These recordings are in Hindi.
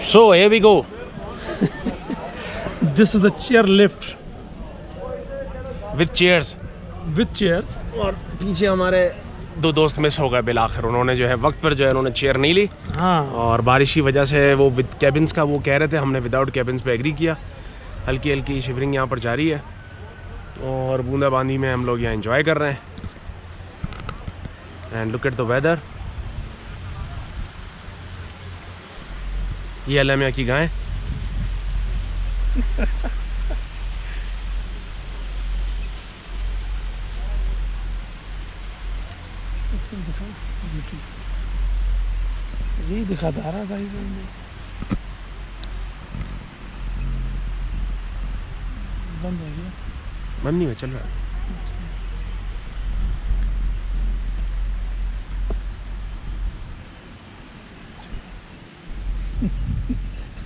So here we go. This is the chair lift With chairs. with chairs. और पीछे हमारे दो दोस्त मिस हो गए बिल आखिर। उन्होंने जो है वक्त पर जो है उन्होंने चेयर नहीं ली, हाँ, और बारिश की वजह से वो विद कैबिन्स का वो कह रहे थे, हमने विदाउट कैबिन्स पे एग्री किया। हल्की हल्की शिवरिंग यहाँ पर जारी है और बूंदाबांदी में हम लोग यहाँ एंजॉय कर रहे हैं। And look at the weather. ये अल्लाह मियां की गाय। यही दिखाता आ रहा था बंद हो गया। बंद नहीं हुआ, चल रहा है।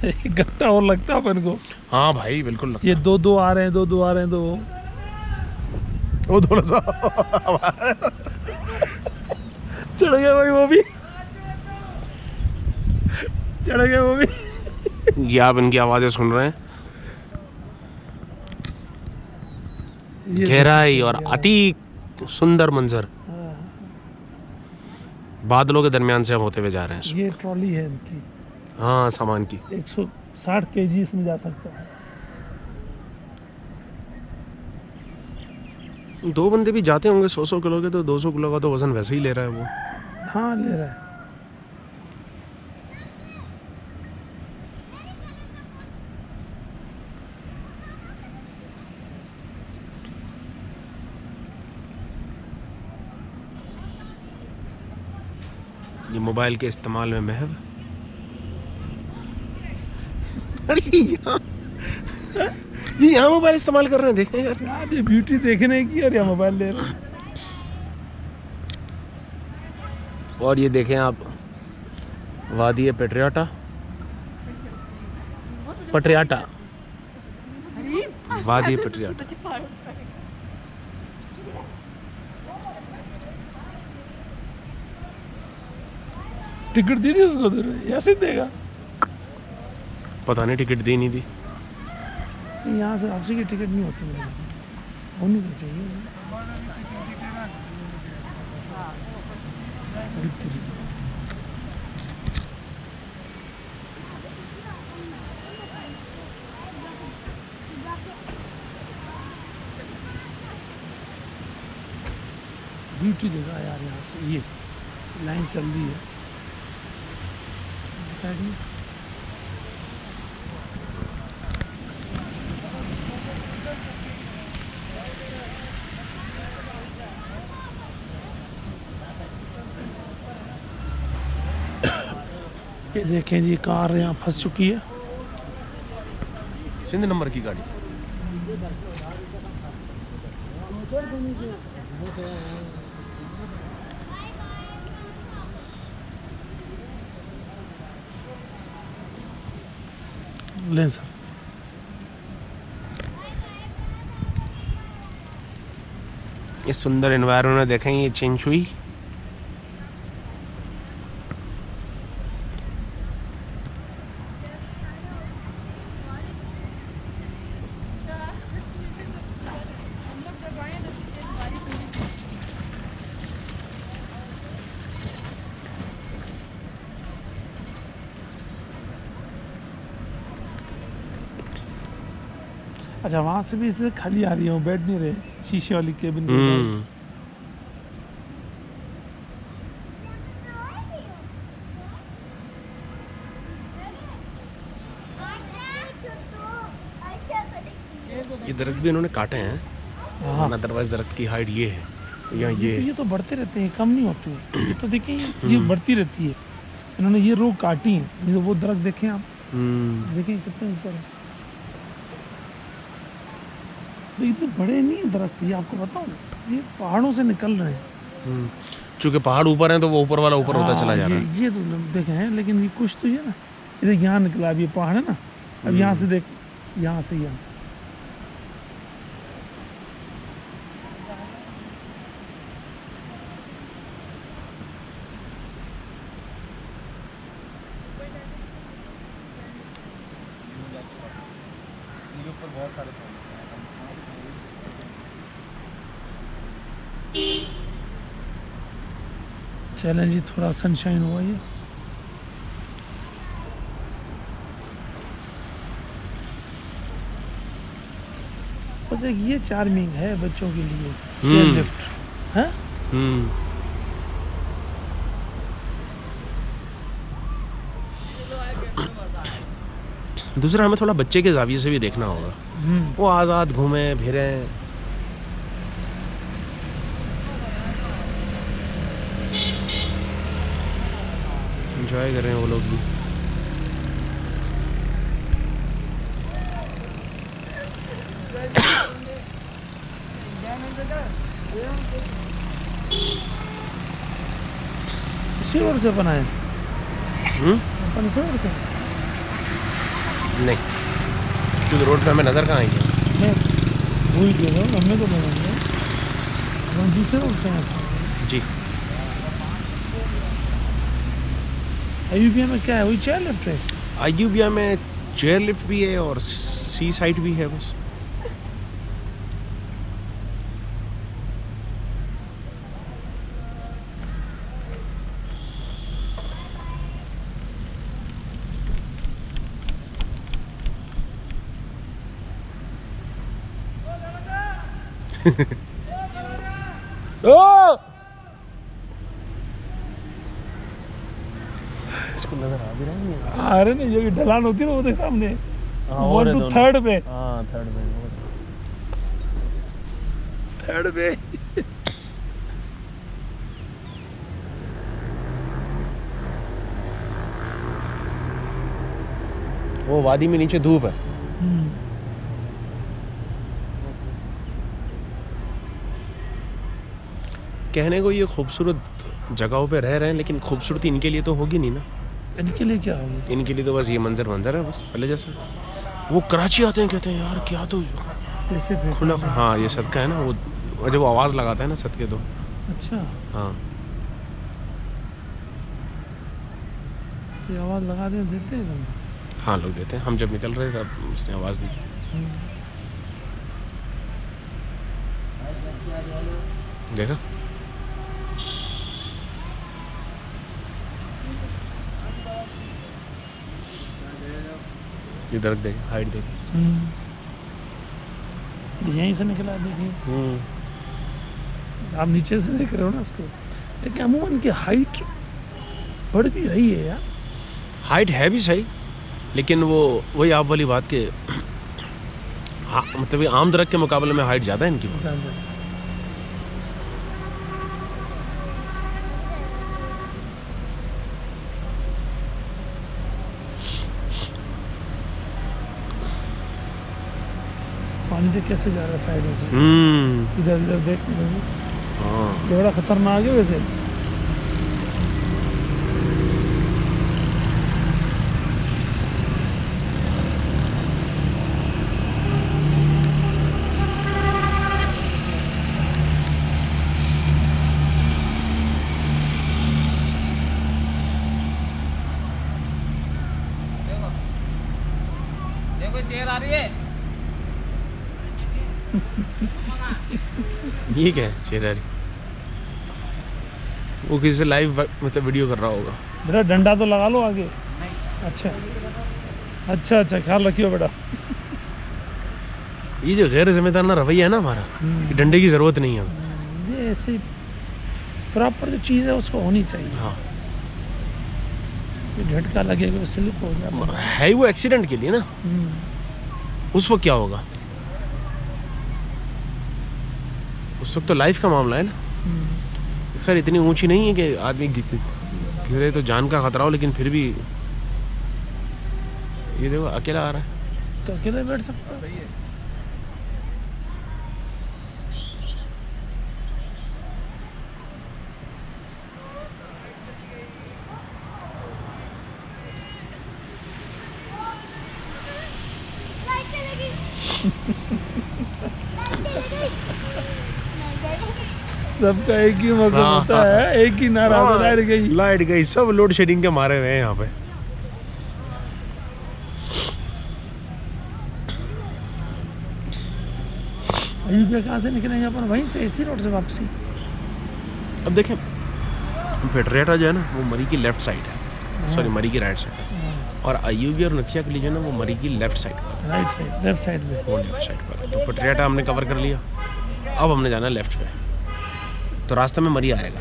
एक घंटा और लगता है अपन को। हाँ भाई बिल्कुल। ये दो आ रहे हैं, दो आ रहे हैं, दो वो थोड़ा सा चढ़ गया भाई, वो भी चढ़ गया वो भी। ये आप इनकी आवाज़ें सुन रहे हैं। गहराई और अति सुंदर मंजर बादलों के दरमियान से हम होते हुए जा रहे हैं। ये ट्रॉली है इनकी, हाँ सामान की। 160 केजी इसमें जा सकता है। दो बंदे भी जाते होंगे 100 किलो के, तो 200 किलो का तो वजन वैसे ही ले रहा है वो। हाँ ले रहा है। ये मोबाइल के इस्तेमाल में महव। अरे ये यहाँ मोबाइल इस्तेमाल कर रहे हैं, देखें यार। यार ये ब्यूटी देखने की और या मोबाइल ले रहे हैं। और ये देखें आप, वादी पेट्रियाटा, पट्रियाटा, वादी पेट्रियाटा। टिकट दी थी उसको तो ऐसे ही देगा। पता नहीं टिकट दी नहीं दी। यहाँ से वापसी की टिकट नहीं होती, होनी तो चाहिए। ब्यूटी जगह है यार, यहाँ से ये लाइन चल रही है। दिखाई नहीं? ये देखें जी, कार यहाँ फंस चुकी है। सिंध नंबर की गाड़ी। लें सर। इस सुंदर एनवायरनमेंट देखें, ये चिंचुई। अच्छा, वहाँ से भी इसे खाली आ रही है, वो बैठ नहीं रहे शीशे वाली केबिन के। ये दरख्त भी इन्होंने काटे हैं। हाँ, अदरवाइज दरख्त की हाइट ये है, यहाँ ये तो बढ़ते रहते हैं, कम नहीं होते। ये तो देखिए, ये बढ़ती रहती है। इन्होंने ये रो काटी है। ये वो दरख्त देखें आप, देखें कितने ऊपर है। तो इतने बड़े नहीं है दरख्त, ये आपको बताऊं, ये पहाड़ों से निकल रहे हैं। चूंकि पहाड़ ऊपर हैं तो वो ऊपर वाला ऊपर होता चला जा रहा है। ये तो देखे हैं, लेकिन ये कुछ तो ये ना, ये यहाँ निकला। अब ये पहाड़ है ना, अब यहाँ से देख, यहाँ से यहाँ। चलें जी, थोड़ा सनशाइन हुआ ये। बस एक ये चार्मिंग है बच्चों के लिए, चेयर लिफ्ट है। दूसरा हमें थोड़ा बच्चे के जाविये से भी देखना होगा, वो आज़ाद घूमे फिरे। एंजॉय कर रहे हैं वो लोग भी। इसी ओर से बनाए अपन, इसी ओर से नहीं, क्योंकि रोड पे हमें नज़र कहाँ आएंगे। नहीं, भूल गए हो, हमें तो बनाएंगे हम दूसरे ओर से ऐसा जी। अयूबिया में क्या है, वही चेयर लिफ्ट है। अयूबिया में चेयर लिफ्ट भी है और सी साइड भी है बस। ओ! इसको नजर आ भी रहा है। अरे नहीं, जो ढलान होती है ना वो देख सामने, और 1 to 3rd पे, हाँ, थर्ड पे। 3rd पे। वो वादी में नीचे धूप है। कहने को ये खूबसूरत जगहों पे रह रहे हैं, लेकिन खूबसूरती इनके लिए तो होगी नहीं ना। इनके लिए क्या होगी? इनके लिए तो बस ये मंजर है बस, पहले जैसा। वो कराची आते हैं, कहते हैं यार क्या तो कैसे खुला। हाँ, ये सदका है ना, वो जब आवाज़ लगाता है ना सदके तो। अच्छा, हाँ, ये आवाज़ लगा देते हैं तुम? हाँ, लोग देते हैं। हम जब निकल रहे थे तब उसने आवाज़ दी थी। देखा, इधर देख, हाइट देख। यहीं से निकला, देखिए आप नीचे से देख रहे हो ना इसको। लेकिन अमूमन की हाइट बढ़ भी रही है यार। हाइट है भी सही, लेकिन वो वही आप वाली बात के मतलब आम दरख्त के मुकाबले में हाइट ज़्यादा है इनकी। पानी देख कैसे जा रहा है साइडों से, इधर इधर देख। ये बड़ा खतरनाक है वैसे। देखो चेयर आ रही है। ये क्या है चेहरा? वो किसी से लाइव मतलब वीडियो कर रहा होगा। बेटा डंडा तो लगा लो आगे। अच्छा अच्छा अच्छा, ख्याल रखियो बेटा। ये जो गैर जिम्मेदार ना रवैया है ना हमारा, कि डंडे की ज़रूरत नहीं है। ये ऐसे प्रॉपर जो चीज़ है उसको होनी चाहिए। हाँ, झटका लगेगा, स्लिप हो जाएगा। है ही वो एक्सीडेंट के लिए ना। उस वक्त क्या होगा? उस वक्त तो लाइफ का मामला है ना। खैर इतनी ऊंची नहीं है कि आदमी गिरे तो जान का खतरा हो, लेकिन फिर भी ये देखो अकेला आ रहा है। तो अकेले बैठ सकता है। सबका एक ही मतलब होता है, एक ही नारा। लाइट गई, सब लोड शेडिंग के मारे हुए हैं यहाँ पे। अयोध्या कहाँ से निकलेंगे अपन? वहीं से इसी रोड से वापसी। अब देखें पेटरेटा जो है ना वो मरी की लेफ्ट साइड है, सॉरी मरी की राइट साइड है, और अयूबी और नथिया के लिए जो है ना वो मरी की लेफ्ट साइड पर, राइट साइड, लेफ्ट साइड में। वो लेफ्ट साइड पर है। तो पेटरेटा हमने कवर कर लिया, अब हमने जाना है लेफ्ट पे, तो रास्ते में मरी आएगा।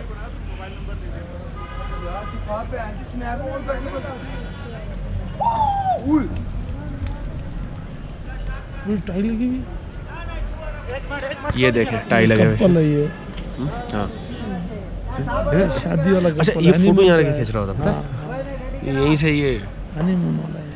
टाई लगी हुई ये देखें टाई लगे हुए। कपल है ये। हाँ शादी वाला अच्छा, couple, ये फोटो honeymoon यहाँ का रख के है। खींच रहा होता पता है? हाँ, हाँ, यहीं से ये हनीमून वाला है।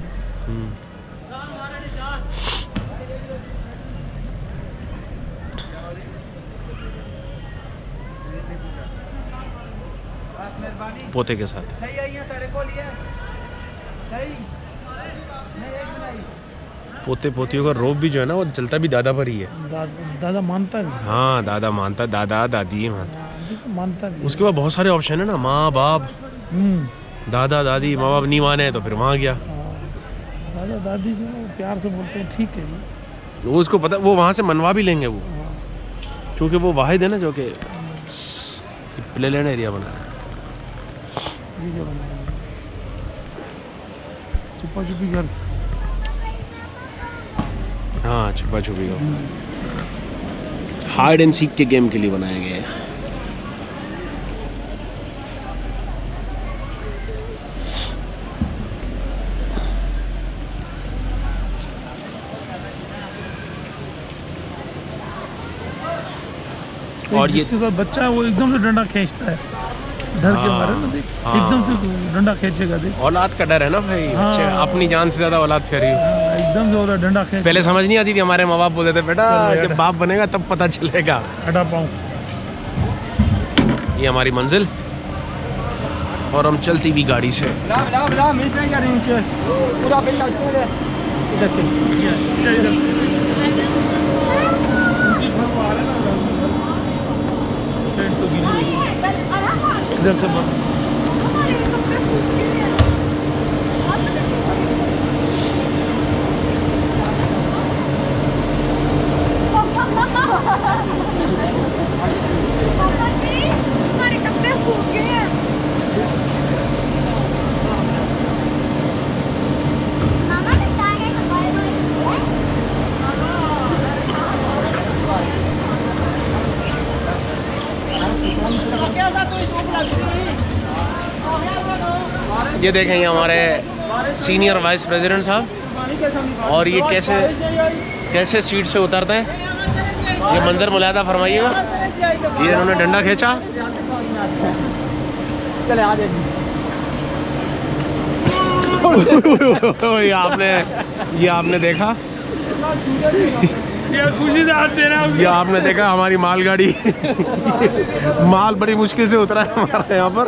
पोते के साथ। पोते पोतियों का रोब भी जो है ना वो चलता भी दादा पर ही है। दादा मानता भी। हाँ दादा मानता, दादा दादी मानता। मानता भी। उसके बाद बहुत सारे ऑप्शन है ना, माँ बाप, दादा दादी, माँ बाप नहीं माने तो फिर वहाँ गया। दादा दादी जो है वो प्यार से बोलते हैं ठीक है जी। वो उसको पता, वो वहाँ से मनवा भी लेंगे वो, क्योंकि वो वाहिद है ना जो कि प्ले लैंड एरिया बना है। ये जो बनाया है। छुपा छुपी घर। हाँ छुपा छुपी का हाइड एंड सीक के गेम के लिए बनाया गया है। और जिसके साथ बच्चा है वो एकदम से डंडा खींचता है, डर के मारे ना, देख एकदम से डंडा खींचेगा, देख। औलाद का डर है ना भाई, बच्चे अपनी जान से ज्यादा औलाद प्यारी हो। एकदम से होता डंडा खींच। पहले समझ नहीं आती थी, हमारे माँ बाप बोलते थे बेटा जब बाप बनेगा तब पता चलेगा। हटा पाऊँ। ये हमारी मंजिल और हम चलती भी गाड़ी से। इधर से पापा जी हमारे कपड़े सूख गए हैं। मामा ने कहा कि बाय बाय। ये देखें ये हमारे सीनियर वाइस प्रेसिडेंट साहब, और ये कैसे कैसे सीट से उतरते हैं, ये मंजर मुलायदा फरमाइएगा। ये इन्होंने डंडा खींचा, ये आपने देखा, ये खुशी से हाथ देना। ये आपने देखा हमारी मालगाड़ी माल बड़ी मुश्किल से उतरा है हमारे यहाँ पर।